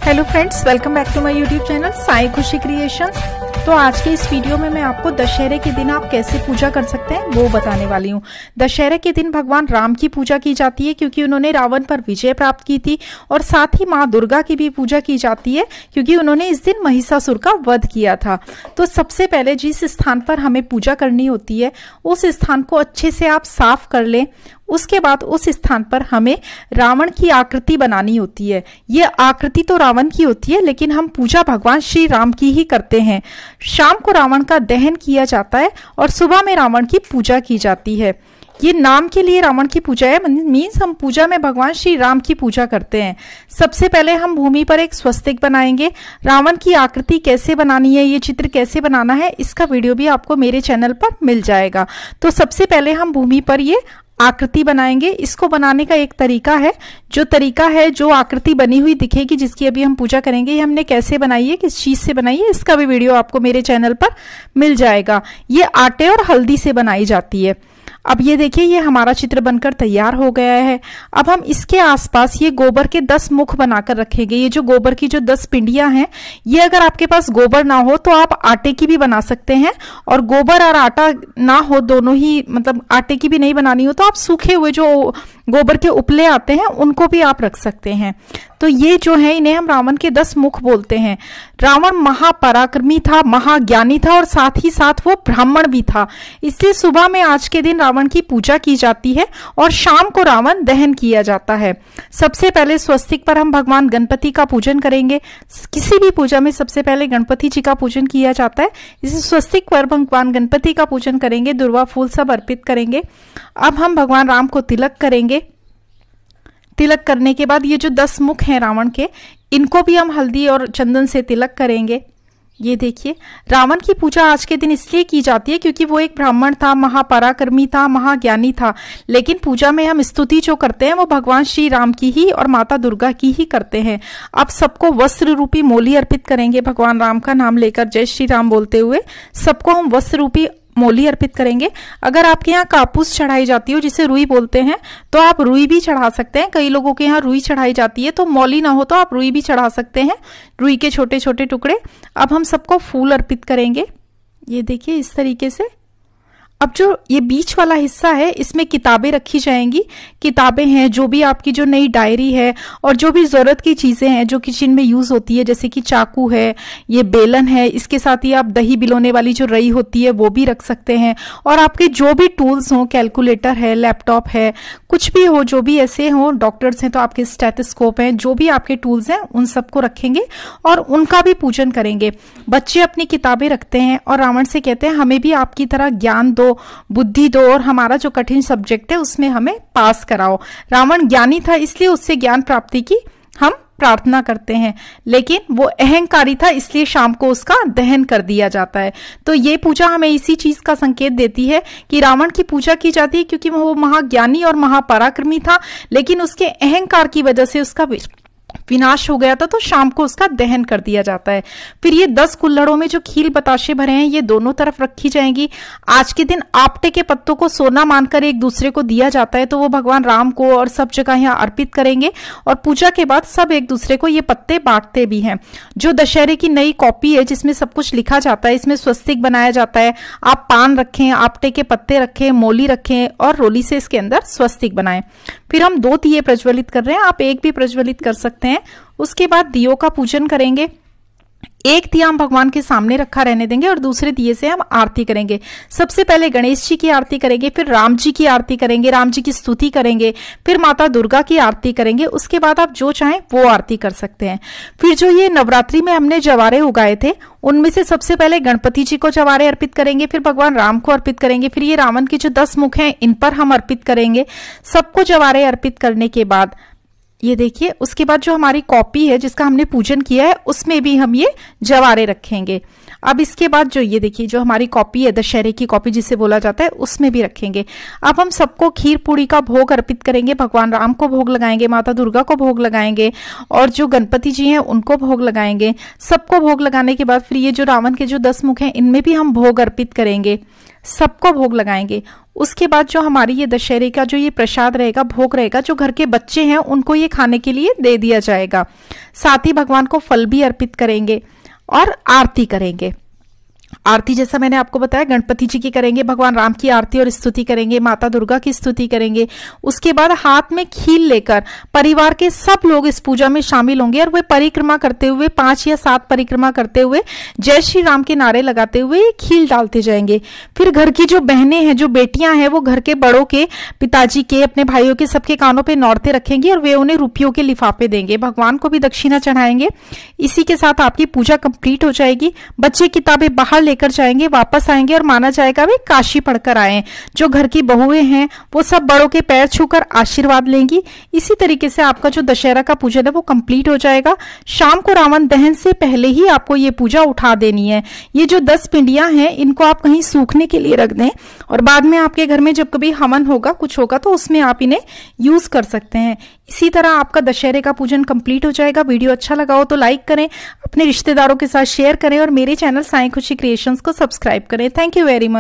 Hello friends, welcome back to my YouTube channel Sai Khushi creations. तो आज के इस वीडियो में मैं आपको दशहरे के दिन आप कैसे पूजा कर सकते हैं वो बताने वाली हूँ। दशहरे के दिन भगवान राम की पूजा की जाती है क्योंकि उन्होंने रावण पर विजय प्राप्त की थी, और साथ ही माँ दुर्गा की भी पूजा की जाती है क्योंकि उन्होंने इस दिन महिषासुर का वध किया था। तो सबसे पहले जिस स्थान पर हमें पूजा करनी होती है उस स्थान को अच्छे से आप साफ कर लें। उसके बाद उस स्थान पर हमें रावण की आकृति बनानी होती है। ये आकृति तो रावण की होती है, लेकिन हम पूजा भगवान श्री राम की ही करते हैं। शाम को रावण का दहन किया जाता है और सुबह में रावण की पूजा की जाती है। ये नाम के लिए रावण की पूजा है, मीन्स हम पूजा में भगवान श्री राम की पूजा करते हैं। सबसे पहले हम भूमि पर एक स्वस्तिक बनाएंगे। रावण की आकृति कैसे बनानी है, ये चित्र कैसे बनाना है, इसका वीडियो भी आपको मेरे चैनल पर मिल जाएगा। तो सबसे पहले हम भूमि पर ये आकृति बनाएंगे। इसको बनाने का एक तरीका है, जो आकृति बनी हुई दिखेगी जिसकी अभी हम पूजा करेंगे, ये हमने कैसे बनाई है, किस चीज से बनाई है, इसका भी वीडियो आपको मेरे चैनल पर मिल जाएगा। ये आटे और हल्दी से बनाई जाती है। अब ये देखिए, ये हमारा चित्र बनकर तैयार हो गया है। अब हम इसके आसपास ये गोबर के 10 मुख बनाकर रखेंगे। ये जो गोबर की जो 10 पिंडियां हैं, ये अगर आपके पास गोबर ना हो तो आप आटे की भी बना सकते हैं, और गोबर और आटा ना हो दोनों ही, मतलब आटे की भी नहीं बनानी हो तो आप सूखे हुए जो गोबर के उपले आते हैं उनको भी आप रख सकते हैं। तो ये जो है, इन्हें हम रावण के 10 मुख बोलते हैं। रावण महापराक्रमी था, महाज्ञानी था, और साथ ही साथ वो ब्राह्मण भी था। इसलिए सुबह में आज के दिन रावण की पूजा की जाती है और शाम को रावण दहन किया जाता है। सबसे पहले स्वस्तिक पर हम भगवान गणपति का पूजन करेंगे। किसी भी पूजा में सबसे पहले गणपति जी का पूजन किया जाता है। इस स्वस्तिक पर भगवान गणपति का पूजन करेंगे, दुर्वा फूल सब अर्पित करेंगे। अब हम भगवान राम को तिलक करेंगे। तिलक करने के बाद ये जो 10 मुख हैं रावण के, इनको भी हम हल्दी और चंदन से तिलक करेंगे। ये देखिए, रावण की पूजा आज के दिन इसलिए की जाती है क्योंकि वो एक ब्राह्मण था, महापराक्रमी था, महाज्ञानी था। लेकिन पूजा में हम स्तुति जो करते हैं वो भगवान श्री राम की ही और माता दुर्गा की ही करते हैं। अब सबको वस्त्र रूपी मोली अर्पित करेंगे। भगवान राम का नाम लेकर जय श्री राम बोलते हुए सबको हम वस्त्र रूपी मोली अर्पित करेंगे। अगर आपके यहाँ कापूस चढ़ाई जाती हो, जिसे रुई बोलते हैं, तो आप रुई भी चढ़ा सकते हैं। कई लोगों के यहाँ रुई चढ़ाई जाती है, तो मौली ना हो तो आप रुई भी चढ़ा सकते हैं, रुई के छोटे छोटे टुकड़े। अब हम सबको फूल अर्पित करेंगे। ये देखिए, इस तरीके से। अब जो ये बीच वाला हिस्सा है, इसमें किताबें रखी जाएंगी। किताबें हैं, जो भी आपकी जो नई डायरी है और जो भी जरूरत की चीजें हैं जो किचन में यूज होती है, जैसे कि चाकू है, ये बेलन है, इसके साथ ही आप दही बिलोने वाली जो रई होती है वो भी रख सकते हैं। और आपके जो भी टूल्स हो, कैलकुलेटर है, लैपटॉप है, कुछ भी हो, जो भी ऐसे हो, डॉक्टर्स हैं तो आपके स्टेथोस्कोप हैं, जो भी आपके टूल्स हैं उन सबको रखेंगे और उनका भी पूजन करेंगे। बच्चे अपनी किताबें रखते हैं और रावण से कहते हैं हमें भी आपकी तरह ज्ञान दो, बुद्धि दो, और हमारा जो कठिन सब्जेक्ट है उसमें हमें पास कराओ। रावण ज्ञानी था, इसलिए उससे ज्ञान प्राप्ति की हम प्रार्थना करते हैं, लेकिन वो अहंकारी था, इसलिए शाम को उसका दहन कर दिया जाता है। तो ये पूजा हमें इसी चीज का संकेत देती है कि रावण की पूजा की जाती है क्योंकि वो महाज्ञानी और महापराक्रमी था, लेकिन उसके अहंकार की वजह से उसका विनाश हो गया था, तो शाम को उसका दहन कर दिया जाता है। फिर ये 10 कुल्हड़ों में जो खील बताशे भरे हैं, ये दोनों तरफ रखी जाएंगी। आज के दिन आपटे के पत्तों को सोना मानकर एक दूसरे को दिया जाता है, तो वो भगवान राम को और सब जगह यहाँ अर्पित करेंगे। और पूजा के बाद सब एक दूसरे को ये पत्ते बांटते भी हैं। जो दशहरे की नई कॉपी है जिसमें सब कुछ लिखा जाता है, इसमें स्वस्तिक बनाया जाता है। आप पान रखें, आपटे के पत्ते रखें, मोली रखें और रोली से इसके अंदर स्वस्तिक बनाएं। फिर हम 2 दिए प्रज्वलित कर रहे हैं, आप एक भी प्रज्वलित कर सकते हैं। उसके बाद दियों का पूजन करेंगे। एक दिया हम भगवान के सामने रखा रहने देंगे और दूसरे दिए से हम आरती करेंगे। सबसे पहले गणेश जी की आरती करेंगे, फिर राम जी की आरती करेंगे, राम जी की स्तुति करेंगे, फिर माता दुर्गा की आरती करेंगे। उसके बाद आप जो चाहें वो आरती कर सकते हैं। फिर जो ये नवरात्रि में हमने जवारे उगाए थे, उनमें से सबसे पहले गणपति जी को जवारे अर्पित करेंगे, फिर भगवान राम को अर्पित करेंगे, फिर ये रावण के जो 10 मुख हैं इन पर हम अर्पित करेंगे। सबको जवारे अर्पित करने के बाद ये देखिए, उसके बाद जो हमारी कॉपी है जिसका हमने पूजन किया है, उसमें भी हम ये जवारे रखेंगे। अब इसके बाद जो ये देखिए, जो हमारी कॉपी है, दशहरे की कॉपी जिसे बोला जाता है, उसमें भी रखेंगे। अब हम सबको खीर पूरी का भोग अर्पित करेंगे। भगवान राम को भोग लगाएंगे, माता दुर्गा को भोग लगाएंगे, और जो गणपति जी हैं उनको भोग लगाएंगे। सबको भोग लगाने के बाद फिर ये जो रावण के जो 10 मुख हैं, इनमें भी हम भोग अर्पित करेंगे, सबको भोग लगाएंगे। उसके बाद जो हमारी ये दशहरे का जो ये प्रसाद रहेगा, भोग रहेगा, जो घर के बच्चे हैं उनको ये खाने के लिए दे दिया जाएगा। साथ ही भगवान को फल भी अर्पित करेंगे और आरती करेंगे। आरती जैसा मैंने आपको बताया गणपति जी की करेंगे, भगवान राम की आरती और स्तुति करेंगे, माता दुर्गा की स्तुति करेंगे। उसके बाद हाथ में खील लेकर परिवार के सब लोग इस पूजा में शामिल होंगे और वे परिक्रमा करते हुए 5 या 7 परिक्रमा करते हुए जय श्री राम के नारे लगाते हुए खील डालते जाएंगे। फिर घर की जो बहनें हैं, जो बेटियां हैं, वो घर के बड़ों के, पिताजी के, अपने भाइयों के, सबके कानों पे नौरते रखेंगी और वे उन्हें रुपयों के लिफाफे देंगे। भगवान को भी दक्षिणा चढ़ाएंगे। इसी के साथ आपकी पूजा कंप्लीट हो जाएगी। बच्चे किताबें बाहर लेकर जाएंगे, वापस आएंगे और माना जाएगा वे काशी पढ़कर आए। जो घर की बहुएं हैं वो सब बड़ों के पैर छूकर आशीर्वाद लेंगी। इसी तरीके से आपका जो दशहरा का पूजन है वो कंप्लीट हो जाएगा। शाम को रावण दहन से पहले ही आपको ये पूजा उठा देनी है। ये जो 10 पिंडियां हैं इनको आप कहीं सूखने के लिए रख दें और बाद में आपके घर में जब कभी हवन होगा, कुछ होगा, तो उसमें आप इन्हें यूज कर सकते हैं। इसी तरह आपका दशहरे का पूजन कंप्लीट हो जाएगा। वीडियो अच्छा लगा हो तो लाइक करें, अपने रिश्तेदारों के साथ शेयर करें और मेरे चैनल साई खुशी क्रिएशंस को सब्सक्राइब करें। Thank you very much.